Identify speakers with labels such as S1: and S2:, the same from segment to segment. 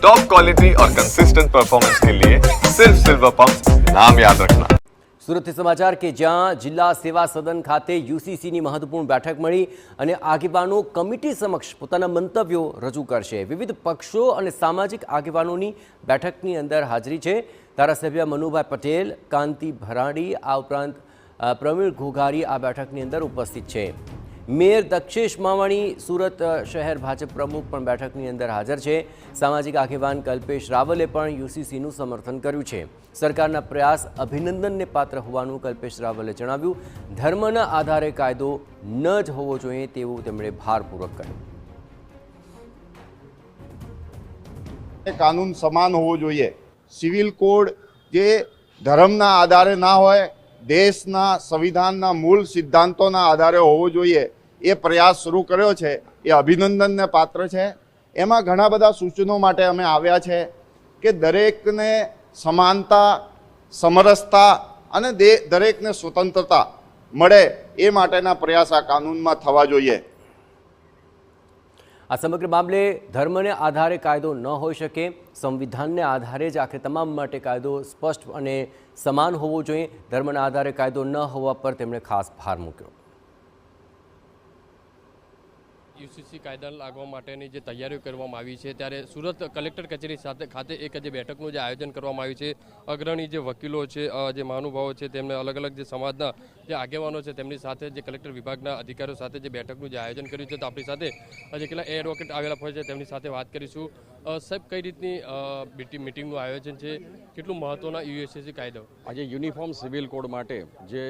S1: Top quality और consistent performance के लिए सिर्फ सिल्वर पंप नाम याद रखना।
S2: સુરતથી સમાચાર કે જ્યાં જિલ્લા સેવા સદન ખાતે યુસીસીની મહત્વપૂર્ણ બેઠક મળી અને આગેવાનો કમિટી સમક્ષ પોતાના મંતવ્યો રજૂ કરશે। વિવિધ પક્ષો અને સામાજિક આગેવાનોની બેઠકની અંદર હાજરી છે। ધારાસભ્ય મનુભાઈ પટેલ, કાંતિ ભરાડી, આ ઉપરાંત પ્રવીણ ઘોઘારી આ બેઠકની અંદર ઉપસ્થિત છે। મેયર દક્ષેશ માવાણી, સુરત શહેર ભાજપ પ્રમુખ પણ બેઠકની અંદર હાજર છે। સામાજિક આગેવાન કલ્પેશ રાવલે પણ યુસીસીનું સમર્થન કર્યું છે। સરકારના પ્રયાસ અભિનંદનને પાત્ર હોવાનું કલ્પેશ રાવલે જણાવ્યું। ધર્મના આધારે કાયદો ન જ હોવો જોઈએ તેવું તેમણે ભારપૂર્વક કહ્યું।
S3: કાનૂન સમાન હોવો જોઈએ। સિવિલ કોડ જે ધર્મના આધારે ના હોય, દેશના સંવિધાનના મૂળ સિદ્ધાંતોના આધારે હોવો જોઈએ, એ પ્રયાસ શરૂ કર્યો છે એ અભિનંદનને પાત્ર છે। એમાં ઘણા બધા સૂચનો માટે અમે આવ્યા છે કે દરેકને સમાનતા, સમરસતા અને દરેકને સ્વતંત્રતા મળે એ માટેના પ્રયાસ આ કાનૂનમાં થવા જોઈએ।
S2: આ સમગ્ર મામલે ધર્મને આધારે કાયદો ન હોઈ શકે, સંવિધાનને આધારે જ આખરે તમામ માટે કાયદો સ્પષ્ટ અને સમાન હોવો જોઈએ। ધર્મના આધારે કાયદો ન હોવા પર તેમણે ખાસ ભાર મૂક્યો।
S4: યુસીસી કાયદા લાગવા માટેની જે તૈયારીઓ કરવામાં આવી છે ત્યારે સુરત કલેક્ટર કચેરી ખાતે એક જે બેઠકનું જે આયોજન કરવામાં આવ્યું છે, અગ્રણી જે વકીલો છે, જે મહાનુભાવો છે, તેમને અલગ અલગ જે સમાજના જે આગેવાનો છે તેમની સાથે જે કલેક્ટર વિભાગના અધિકારીઓ સાથે જે બેઠકનું જે આયોજન કર્યું છે, તો આપણી સાથે જે કેટલા એડવોકેટ આવેલા હોય છે તેમની સાથે વાત કરીશું। સાહેબ, કઈ રીતની મિટિંગનું આયોજન છે, કેટલું મહત્વના યુએસએસી કાયદો?
S5: આજે યુનિફોર્મ સિવિલ કોડ માટે જે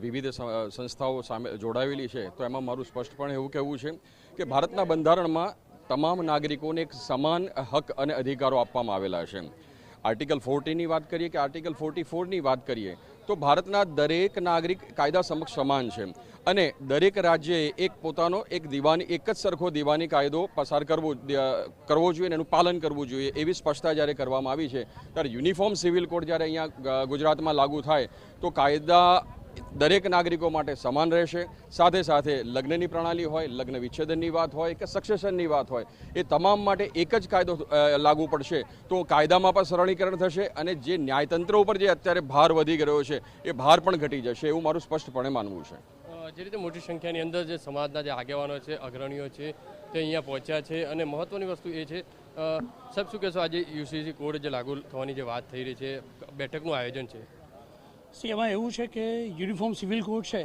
S5: વિવિધ સંસ્થાઓ સામે જોડાવેલી છે, તો એમાં મારું સ્પષ્ટપણે એવું કહેવું છે કે ભારતના બંધારણમાં તમામ નાગરિકોને એક સમાન હક અને અધિકારો આપવામાં આવેલા છે। આર્ટિકલ 40ની વાત કરીએ કે આર્ટિકલ 44ની વાત કરીએ તો ભારતના દરેક નાગરિક કાયદા સમક્ષ સમાન છે અને દરેક રાજ્યએ એક પોતાનો એક જ સરખો દીવાની કાયદો પસાર કરવો જોઈએ અને એનું પાલન કરવું જોઈએ, એવી સ્પષ્ટતા જ્યારે કરવામાં આવી છે ત્યારે યુનિફોર્મ સિવિલ કોડ જ્યારે અહીંયા ગુજરાતમાં લાગુ થાય તો કાયદા દરેક નાગરિકો માટે સમાન રહેશે। સાથે સાથે લગ્નની પ્રણાલી હોય, લગ્ન વિચ્છેદનની વાત હોય કે સક્સેશનની વાત હોય, એ તમામ માટે એક જ કાયદો લાગુ પડશે તો કાયદામાં પણ સરળીકરણ થશે અને જે ન્યાયતંત્ર ઉપર જે અત્યારે ભાર વધી ગયો છે એ ભાર પણ ઘટી જશે, એવું મારું સ્પષ્ટપણે માનવું છે।
S4: જે રીતે મોટી સંખ્યાની અંદર જે સમાજના જે આગેવાનો છે, અગ્રણીઓ છે, તે અહીંયા પહોંચ્યા છે અને મહત્વની વસ્તુ એ છે, સાહેબ શું કહેશો, આજે યુસીસી કોડ જે લાગુ થવાની જે વાત થઈ રહી છે, બેઠકનું આયોજન છે?
S6: એમાં એવું છે કે યુનિફોર્મ સિવિલ કોડ છે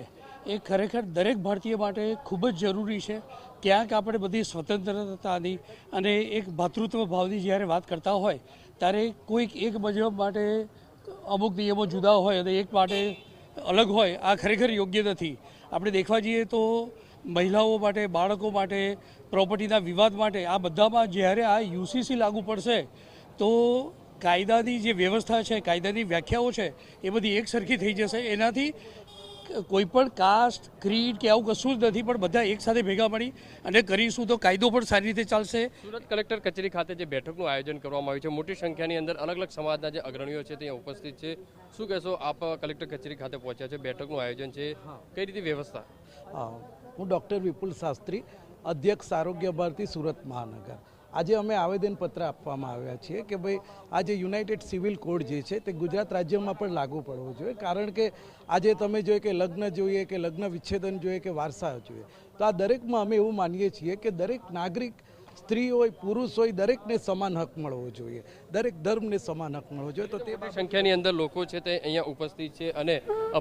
S6: એ ખરેખર દરેક ભારતીય માટે ખૂબ જ જરૂરી છે। ક્યાંક આપણે બધી સ્વતંત્રતાની અને એક ભાતૃત્વ ભાવની જ્યારે વાત કરતા હોય ત્યારે કોઈક એક મજહબ માટે અમુક નિયમો જુદા હોય અને એક માટે અલગ હોય, આ ખરેખર યોગ્ય નથી। આપણે દેખવા જઈએ તો મહિલાઓ માટે, બાળકો માટે, પ્રોપર્ટીના વિવાદ માટે, આ બધામાં જ્યારે આ યુસીસી લાગુ પડશે તો કાયદાની જે વ્યવસ્થા છે, કાયદાની વ્યાખ્યાઓ છે, એ બધી એક સરખી થઈ જશે। એનાથી કોઈ પણ કાસ્ટ, ક્રીડ કે આવું કશું જ નથી, પણ બધા એક સાથે ભેગા મળી અને કરીશું તો કાયદો પણ સારી રીતે ચાલશે।
S4: સુરત કલેક્ટર કચેરી ખાતે જે બેઠકનું આયોજન કરવામાં આવ્યું છે, મોટી સંખ્યાની અંદર અલગ અલગ સમાજના જે અગ્રણીઓ છે ત્યાં ઉપસ્થિત છે, શું કહેશો, આપ કલેક્ટર કચેરી ખાતે પહોંચ્યા છે, બેઠકનું આયોજન છે, કઈ રીતે વ્યવસ્થા?
S7: હું ડૉક્ટર વિપુલ શાસ્ત્રી, અધ્યક્ષ આરોગ્ય ભારતી સુરત મહાનગર। આજે અમે આવેદનપત્ર આપવામાં આવ્યા છીએ કે ભાઈ આ જે યુનાઇટેડ સિવિલ કોડ જે છે તે ગુજરાત રાજ્યમાં પણ લાગુ પડવો જોઈએ, કારણ કે આજે તમે જોઈએ કે લગ્ન જોઈએ કે લગ્ન વિચ્છેદન જોઈએ કે વારસા જોઈએ, તો આ દરેકમાં અમે એવું માનીએ છીએ કે દરેક નાગરિક, સ્ત્રી હોય, પુરુષ હોય, દરેકને સમાન હક મળવો જોઈએ, દરેક ધર્મને સમાન હક મળવો જોઈએ। તો તે
S4: સંખ્યાની અંદર લોકો છે તે અહીંયા ઉપસ્થિત છે અને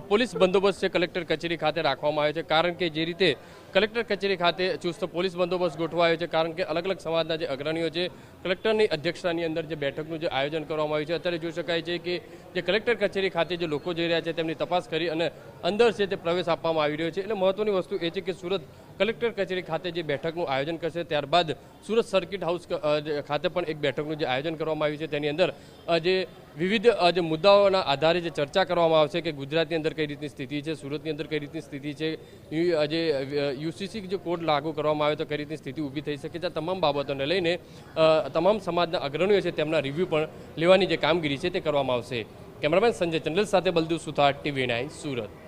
S4: પોલીસ બંદોબસ્ત છે કલેક્ટર કચેરી ખાતે રાખવામાં આવ્યો છે, કારણ કે જે રીતે કલેક્ટર કચેરી ખાતે ચુસ્ત પોલીસ બંદોબસ્ત ગોઠવાયો છે, કારણ કે અલગ અલગ સમાજના જે અગ્રણીઓ છે, કલેક્ટરની અધ્યક્ષતાની અંદર જે બેઠકનું જે આયોજન કરવામાં આવ્યું છે, અત્યારે જોઈ શકાય છે કે જે કલેક્ટર કચેરી ખાતે જે લોકો જઈ રહ્યા છે તેમની તપાસ કરી અને અંદર છે તે પ્રવેશ આપવામાં આવી રહ્યો છે। એટલે મહત્વની વસ્તુ એ છે કે સુરત કલેક્ટર કચેરી ખાતે જે બેઠકનું આયોજન કરશે, ત્યારબાદ સુરત સર્કિટ હાઉસ ખાતે પણ એક બેઠકનું જે આયોજન કરવામાં આવ્યું છે, તેની અંદર જે વિવિધ જે મુદ્દાઓના આધારે જે ચર્ચા કરવામાં આવશે કે ગુજરાતની અંદર કઈ રીતની સ્થિતિ છે, સુરતની અંદર કઈ રીતની સ્થિતિ છે, જે યુસીસી જે કોડ લાગુ કરવામાં આવે તો કઈ રીતની સ્થિતિ ઊભી થઈ શકે છે, તમામ બાબતોને લઈને તમામ સમાજના અગ્રણીઓ છે તેમના રિવ્યૂ પણ લેવાની જે કામગીરી છે તે કરવામાં આવશે। કેમેરામેન સંજય ચંડલ સાથે બલદુ સુથાર, TV9 સુરત।